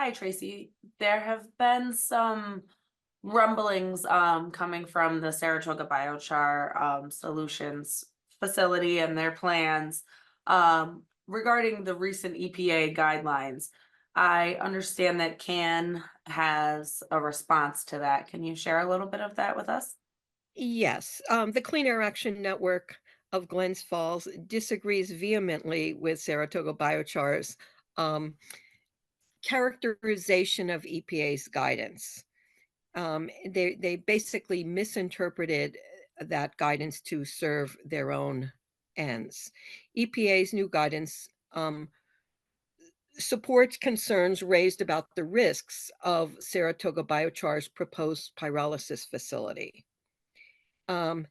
Hi, Tracy. There have been some rumblings coming from the Saratoga Biochar Solutions facility and their plans regarding the recent EPA guidelines. I understand that CAAN has a response to that. Can you share a little bit of that with us? Yes, the Clean Air Action Network of Glens Falls disagrees vehemently with Saratoga Biochar's um, characterization of EPA's guidance. They basically misinterpreted that guidance to serve their own ends. EPA's new guidance supports concerns raised about the risks of Saratoga Biochar's proposed pyrolysis facility. Um,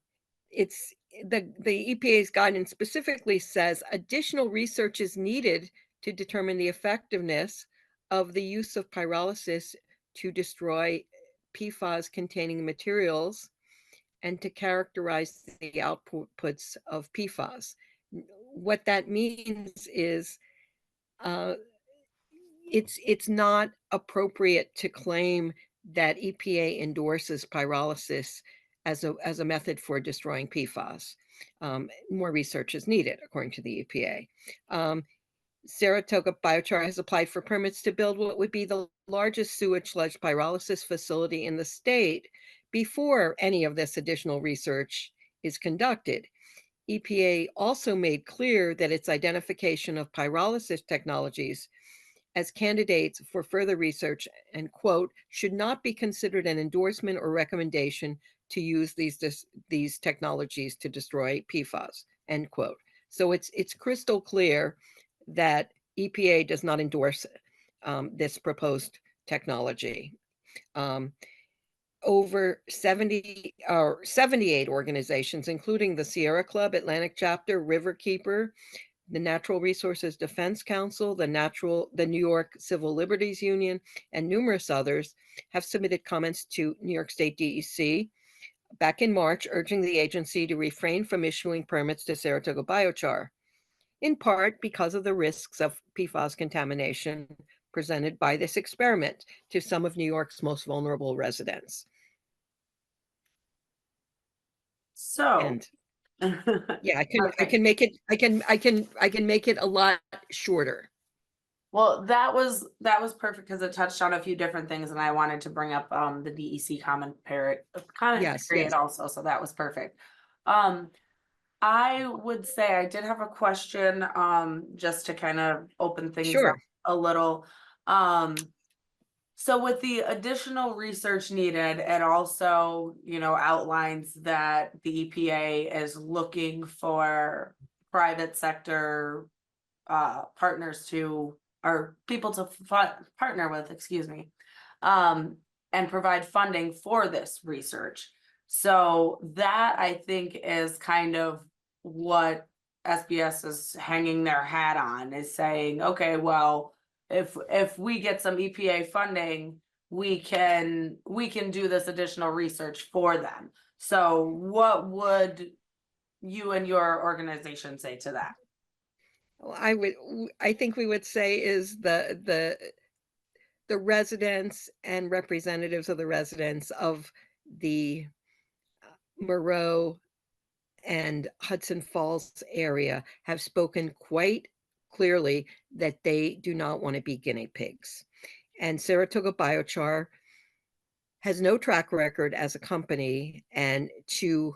it's the EPA's guidance specifically says additional research is needed to determine the effectiveness of the use of pyrolysis to destroy PFAS containing materials and to characterize the outputs of PFAS. What that means is uh, it's not appropriate to claim that EPA endorses pyrolysis as a method for destroying PFAS. More research is needed, according to the EPA. Saratoga Biochar has applied for permits to build what would be the largest sewage sludge pyrolysis facility in the state before any of this additional research is conducted. EPA also made clear that its identification of pyrolysis technologies as candidates for further research and quote should not be considered an endorsement or recommendation to use these technologies to destroy PFAS end quote. So it's crystal clear that EPA does not endorse this proposed technology. Um, Over 70 or 78 organizations, including the Sierra Club, Atlantic Chapter, Riverkeeper, the Natural Resources Defense Council, the New York Civil Liberties Union, and numerous others have submitted comments to New York State DEC back in March, urging the agency to refrain from issuing permits to Saratoga Biochar, in part because of the risks of PFAS contamination presented by this experiment to some of New York's most vulnerable residents. So, And yeah, I perfect. can make it I can make it a lot shorter. Well, that was perfect because it touched on a few different things, and I wanted to bring up the DEC comment Yes, period yes. also, so that was perfect. Um, I would say I did have a question, just to kind of open things up Sure. a little. Um, so with the additional research needed, it also, outlines that the EPA is looking for private sector partners to or people to partner with, excuse me, um, and provide funding for this research. So that I think is kind of what SBS is hanging their hat on, is saying, okay, well, if we get some EPA funding, we can do this additional research for them. So what would you and your organization say to that? Well, I think we would say is the residents and representatives of the residents of the Moreau and Hudson Falls area have spoken quite clearly that they do not want to be guinea pigs. And Saratoga Biochar has no track record as a company, and to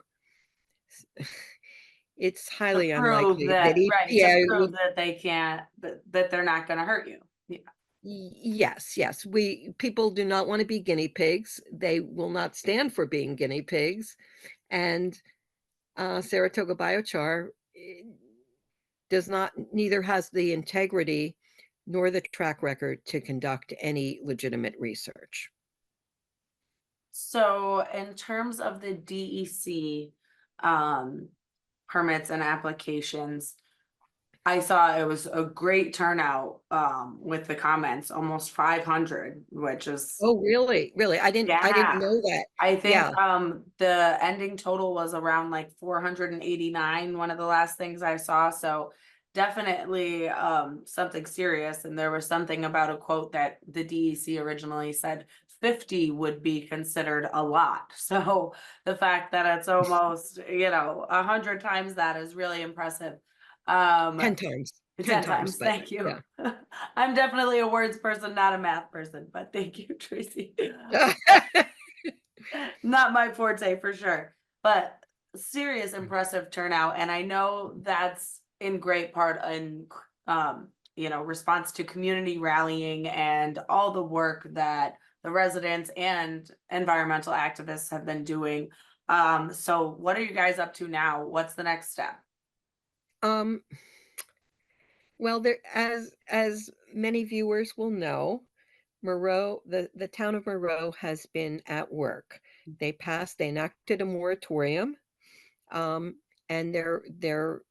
it's To highly prove unlikely that that, right, to EPA prove would. that they can't, that they're not gonna hurt you. Yeah. Yes, yes. We people do not want to be guinea pigs. They will not stand for being guinea pigs. And Saratoga Biochar does not, neither has the integrity nor the track record to conduct any legitimate research. So in terms of the DEC um permits and applications, I saw it was a great turnout with the comments, almost 500, which is, Oh, really? Really? I didn't yeah. know that. I think Yeah. the ending total was around like 489, one of the last things I saw. So definitely something serious, and there was something about a quote that the DEC originally said 50 would be considered a lot. So the fact that it's almost, 100 times that is really impressive. 10 times, 10 10 times, times, but thank you. yeah. I'm definitely a words person, not a math person, but thank you, Tracy. Not my forte for sure, but serious impressive turnout. And I know that's in great part in, response to community rallying and all the work that the residents and environmental activists have been doing. So what are you guys up to now? What's the next step? Um, well, there, as many viewers will know, Moreau, the town of Moreau has been at work. They enacted a moratorium, um, and they're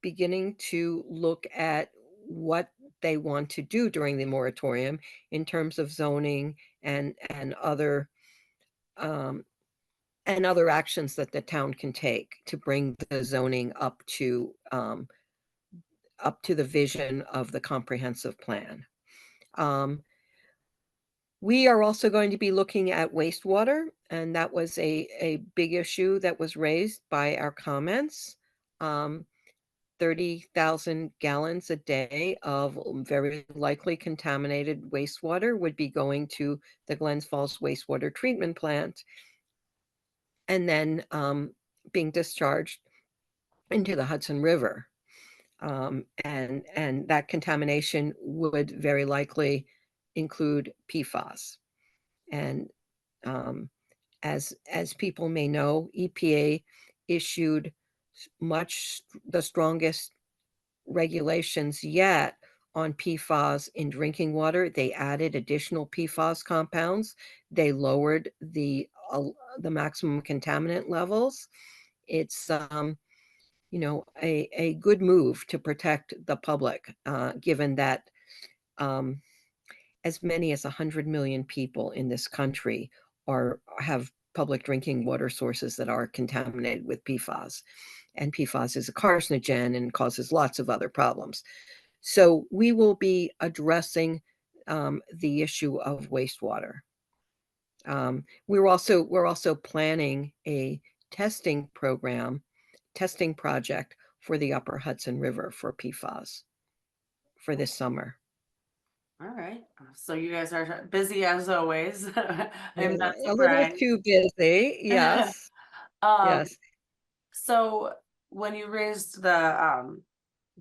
beginning to look at what they want to do during the moratorium in terms of zoning and um, other actions that the town can take to bring the zoning up to the vision of the comprehensive plan. We are also going to be looking at wastewater, and that was a big issue that was raised by our comments. 30,000 gallons a day of very likely contaminated wastewater would be going to the Glens Falls wastewater treatment plant and then being discharged into the Hudson River. And that contamination would very likely include PFAS. And as people may know, EPA issued the strongest regulations yet on PFAS in drinking water. They added additional PFAS compounds. They lowered the maximum contaminant levels. It's a good move to protect the public, given that as many as 100 million people in this country have public drinking water sources that are contaminated with PFAS. And PFAS is a carcinogen and causes lots of other problems. So we will be addressing the issue of wastewater. We're also planning a testing project for the Upper Hudson River for PFAS for this summer. All right. So you guys are busy as always. I'm not A little surprised. too busy, yes, Um, yes. so when you raised the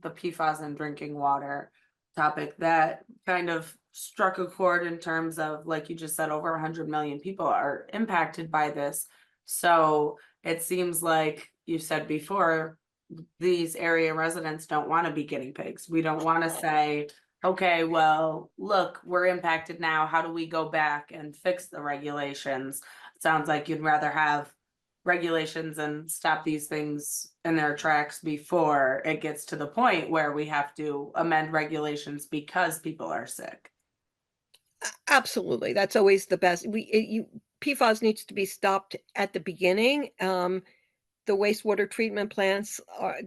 PFAS in drinking water topic, that kind of struck a chord in terms of, like you just said, over 100 million people are impacted by this. So it seems like you said before, these area residents don't want to be guinea pigs. We don't want to say, okay, well, look, we're impacted now. How do we go back and fix the regulations? Sounds like you'd rather have regulations and stop these things in their tracks before it gets to the point where we have to amend regulations because people are sick. Absolutely, that's always the best. PFAS needs to be stopped at the beginning. The wastewater treatment plants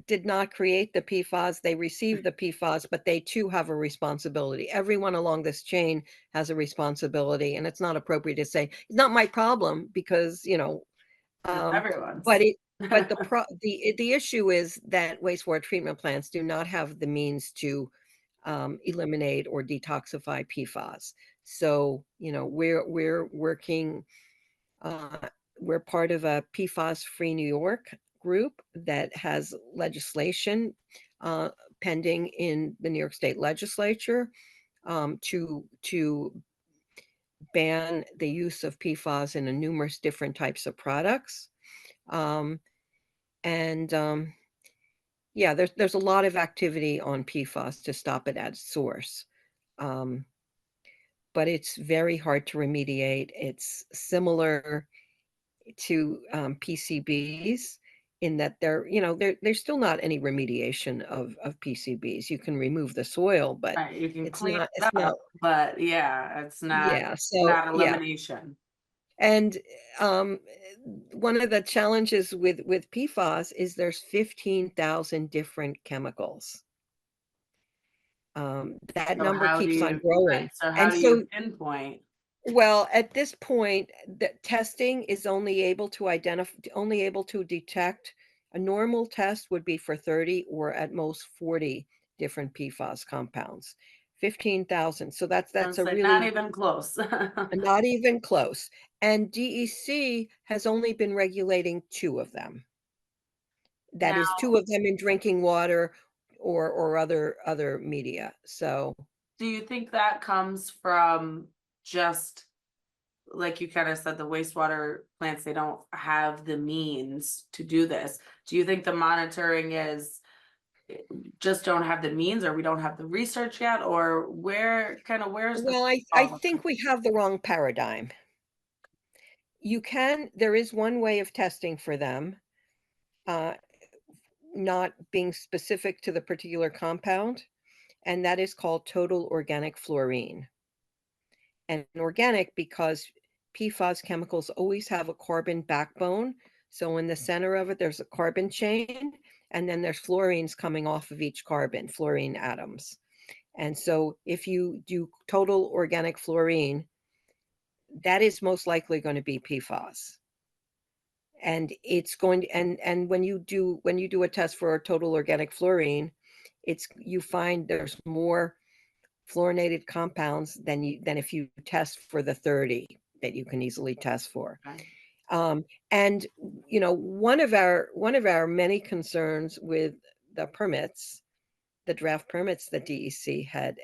did not create the PFAS. They received the PFAS, but they too have a responsibility. Everyone along this chain has a responsibility, and it's not appropriate to say it's not my problem because Everyone's. but the issue is that wastewater treatment plants do not have the means to eliminate or detoxify PFAS. So we're working. We're part of a PFAS Free New York group that has legislation pending in the New York State Legislature to ban the use of PFAS in numerous different types of products. And yeah, there's a lot of activity on PFAS to stop it at source. But it's very hard to remediate. It's similar to PCBs in that there's still not any remediation of PCBs. You can remove the soil, but Right, you can it's clean not, it up, but yeah, it's yeah. So not yeah. elimination. And one of the challenges with PFAS is there's 15,000 different chemicals. That So number how do keeps on you, right, growing. so how And do you so, pinpoint? well, at this point, the testing is only able to detect, a normal test would be for 30 or at most 40 different PFAS compounds. 15,000. So that's Let's a say not really even close. not even close. And DEC has only been regulating 2 of them. That is Now, 2 of them in drinking water or other media. So, do you think that comes from just, like you kind of said, the wastewater plants, they don't have the means to do this? Do you think the monitoring is just don't have the means, or we don't have the research yet, or where's the well, I problem? think we have the wrong paradigm. There is one way of testing for them, uh, not being specific to the particular compound, and that is called total organic fluorine. And organic because PFAS chemicals always have a carbon backbone. So in the center of it, there's a carbon chain, and then there's fluorines coming off of each carbon, fluorine atoms. And so if you do total organic fluorine, that is most likely going to be PFAS. And it's going to, and when you do a test for a total organic fluorine, you find there's more fluorinated compounds than if you test for the 30 that you can easily test for. Okay. And one of our many concerns with the permits, the draft permits that DEC had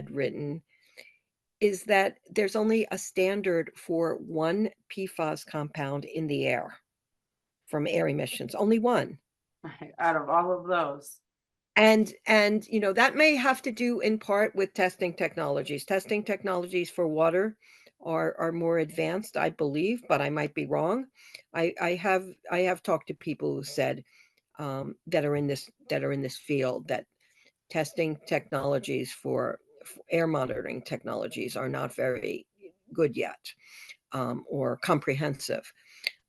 written, is that there's only a standard for one PFAS compound in the air from air emissions, only one. Right, out of all of those. And that may have to do in part with testing technologies. Testing technologies for water are more advanced, I believe, but I might be wrong. I have talked to people who said that are in this field, that testing technologies for air monitoring technologies are not very good yet, or comprehensive.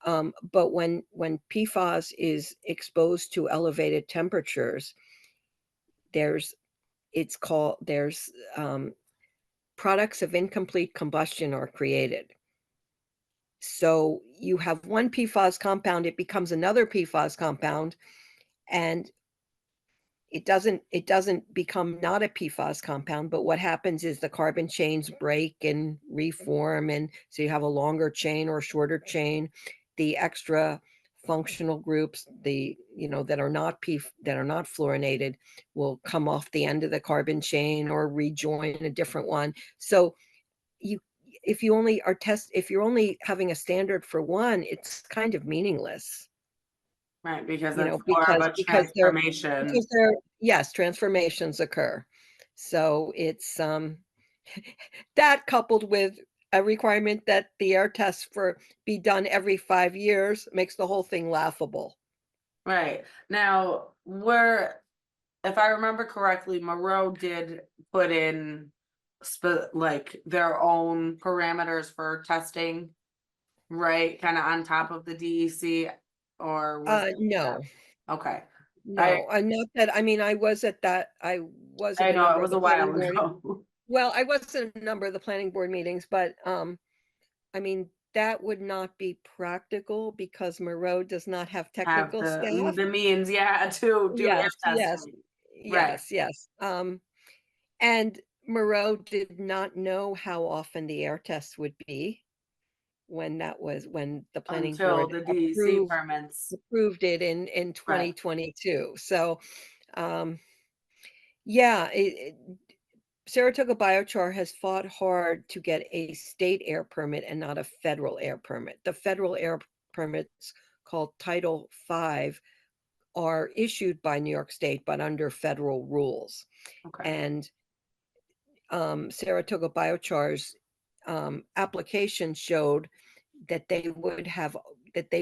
But when PFAS is exposed to elevated temperatures, there's there's products of incomplete combustion are created. So you have one PFAS compound, it becomes another PFAS compound, and it doesn't become not a PFAS compound, but what happens is the carbon chains break and reform, and so you have a longer chain or shorter chain. The extra functional groups, that are not fluorinated, will come off the end of the carbon chain or rejoin a different one. So you if you only are test if you're only having a standard for one, it's kind of meaningless. Right, because You it's know, more of because a because they're transformation. because they're yes, transformations occur. So it's that, coupled with a requirement that the air tests for be done every 5 years, makes the whole thing laughable. Right. Now, if I remember correctly, Moreau did put in like their own parameters for testing, right? Kind of on top of the DEC, or was No, okay. I no, not that. I mean, I was at I a know it number of was the a planning while board. ago. Well, I was at a number of the planning board meetings, but I mean, that would not be practical because Moreau does not have Have technical the staff. the means, yeah, to do air Yes, yes, testing. Right. yes, yes. And Moreau did not know how often the air tests would be when the planning Until board the DEC permits. approved it in Right. 2022. So, um, yeah, Saratoga Biochar has fought hard to get a state air permit and not a federal air permit. The federal air permits, called Title V, are issued by New York State, but under federal rules. Okay. And Saratoga Biochar's application showed that they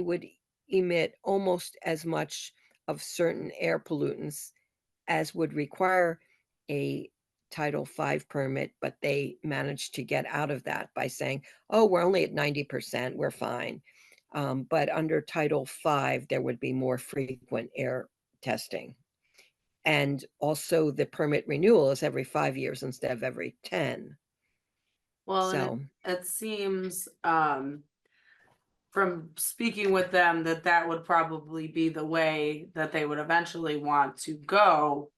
would emit almost as much of certain air pollutants as would require a Title V permit, but they managed to get out of that by saying, "Oh, we're only at 90%, we're fine." But under Title V, there would be more frequent air testing. And also the permit renewal is every 5 years instead of every 10. Well, and So, it seems, from speaking with them, that that would probably be the way that they would eventually want to go.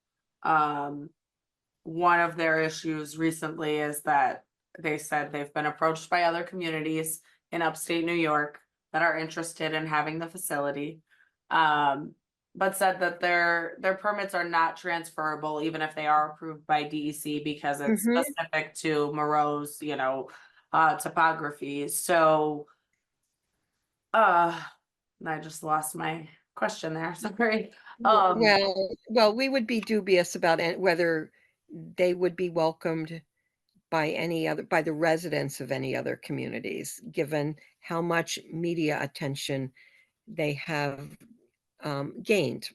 One of their issues recently is that they said they've been approached by other communities in upstate New York that are interested in having the facility. But said that their permits are not transferable even if they are approved by DEC because it's mhm. specific to Moreau's, topography. So I just lost my question there. Sorry. Um, Well, we would be dubious about whether they would be welcomed by the residents of any other communities, given how much media attention they have gained